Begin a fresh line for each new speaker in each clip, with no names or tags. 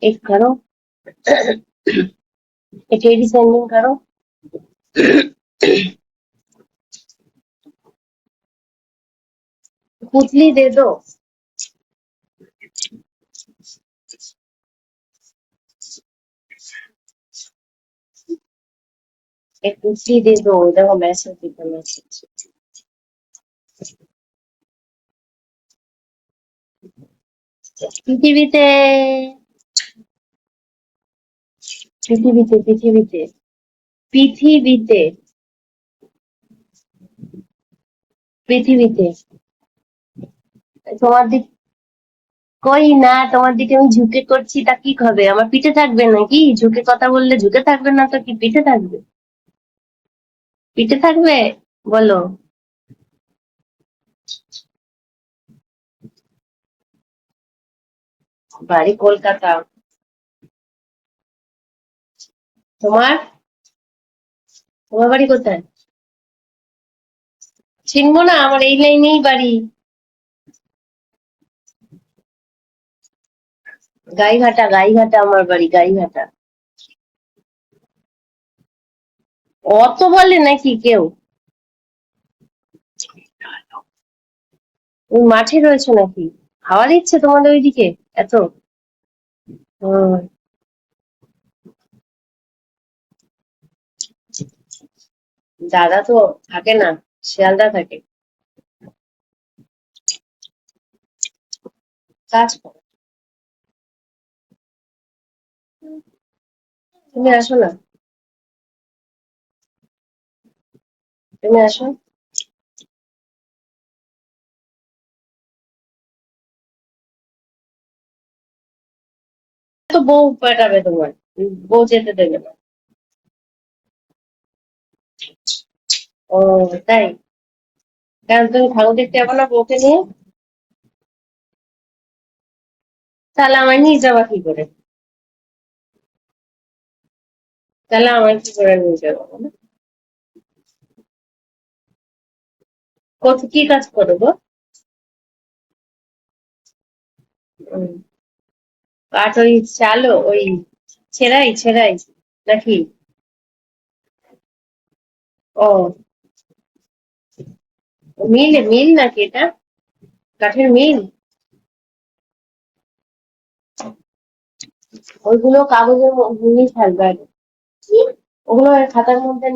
एक करो। एक एडी सेंडिंग करो। पुतली दे दो। एक पुतली दे दो। देखो मैसेज देखो मैसेज। পৃথিবীতে পৃথিবীতে পৃথিবীতে পৃথিবীতে পৃথিবীতে তোমার দিক কই না, তোমার দিকে আমি ঝুঁকে করছি, তা কি হবে? আমার পিঠে থাকবে নাকি? ঝুঁকে কথা বললে ঝুঁকে থাকবে না তো কি পিঠে থাকবে? পিঠে থাকবে? বলো। বাড়ি কলকাতা। তোমার তোমার বাড়ি কোথায়? চিনবো না, আমার এই লাইনেই বাড়ি। গাইঘাটা, গাইঘাটা আমার বাড়ি, গাইঘাটা। অত বলে নাকি কেউ? তুমি মাঠে রয়েছো নাকি? হাওয়া দিচ্ছে তোমাদের ওইদিকে এত? হুম। দাদা তো থাকে না, শিয়ালদা থাকে। কাজ করে। তুমি আসো না, তুমি আসো। তো বউ পাঠাবে তোমার, বউ যেতে দেবে না। ও তাই? কারণ তুমি ঠাকুর দেখতে যাবো না বউকে নিয়ে? তাহলে আমায় নিয়ে যাবা কি করে? তাহলে আমায় কি করে নিয়ে যাবো বলো? কত কি কাজ করো গো? উম, কাঠ ওই চালো ওই ছেড়াই ছেড়াই নাকি? ও মিল মিল নাকি এটা? কাঠের মিল? ওইগুলো কাগজের নিয়ে ফেলবে আগে। ওগুলো খাতার মধ্যে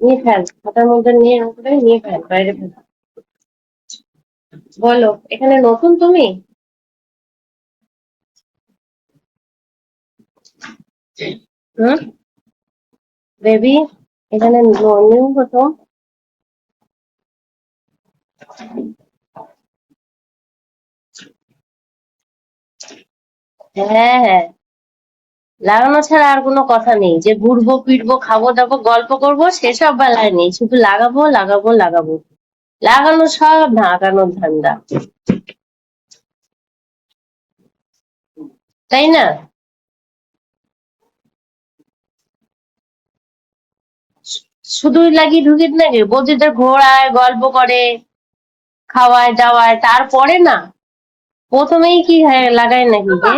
নিয়ে ফেল, খাতার মধ্যে নিয়ে এরকম করে নিয়ে ফেল, বাইরে ফেল। বলো, এখানে নতুন তুমি? হুম বেবি, এখানে নিউ প্রথম? হ্যাঁ হ্যাঁ, লাগানো ছাড়া আর কোনো কথা নেই। যে ঘুরবো ফিরবো খাবো দাবো গল্প করবো সেসব বেলায় নেই, শুধু লাগাবো লাগাবো লাগাবো। লাগানো সব লাগানোর ধান্দা, তাই না? শুধুই লাগিয়ে ঢুকে নাকি বৌদিদের ঘোরায় গল্প করে, খাওয়ায় দাওয়ায়, তারপরে না প্রথমেই কি লাগায় নাকি কে?